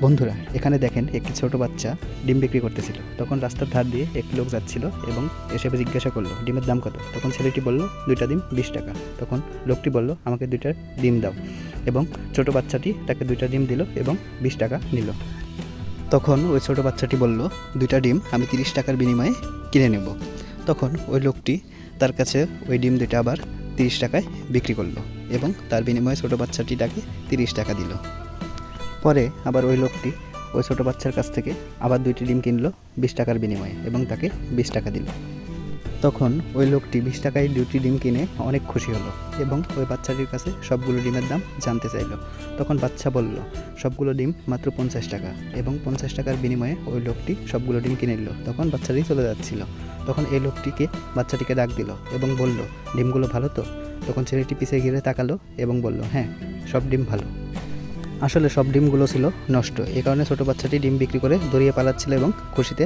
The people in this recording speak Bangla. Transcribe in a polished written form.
বন্ধুরা, এখানে দেখেন একটি ছোট বাচ্চা ডিম বিক্রি করতেছিল। তখন রাস্তার ধার দিয়ে একটি লোক যাচ্ছিল এবং এসে জিজ্ঞাসা করলো ডিমের দাম কত। তখন ছেলেটি বলল 2টা ডিম 20 টাকা। তখন লোকটি বলল আমাকে 2টা ডিম দাও, এবং ছোট বাচ্চাটি তাকে 2টা ডিম দিল এবং 20 টাকা নিল। তখন ওই ছোট বাচ্চাটি বলল 2টা ডিম আমি 30 টাকার বিনিময়ে কিনে নেব। তখন ওই লোকটি তার কাছে ওই ডিম 2টা আবার 30 টাকায় বিক্রি করলো এবং তার বিনিময়ে ছোট বাচ্চাটি তাকে 30 টাকা দিল। পরে আবার ওই লোকটি ওই ছোটো বাচ্চার কাছ থেকে আবার 2টি ডিম কিনলো 20 টাকার বিনিময়ে এবং তাকে 20 টাকা দিল। তখন ওই লোকটি 20 টাকায় 2টি ডিম কিনে অনেক খুশি হলো এবং ওই বাচ্চাটির কাছে সবগুলো ডিমের দাম জানতে চাইলো। তখন বাচ্চা বলল সবগুলো ডিম মাত্র 50 টাকা, এবং 50 টাকার বিনিময়ে ওই লোকটি সবগুলো ডিম কিনে নিল। তখন বাচ্চাটি চলে যাচ্ছিল। তখন এই লোকটিকে বাচ্চাটিকে ডাক দিল এবং বলল ডিমগুলো ভালো তো? তখন ছেলেটি পিছে ঘিরে তাকালো এবং বলল হ্যাঁ, সব ডিম ভালো। আসলে সব ডিমগুলো ছিল নষ্ট। এই কারণে ছোট বাচ্চাটি ডিম বিক্রি করে দৌড়িয়ে পালাচ্ছিল এবং খুশিতে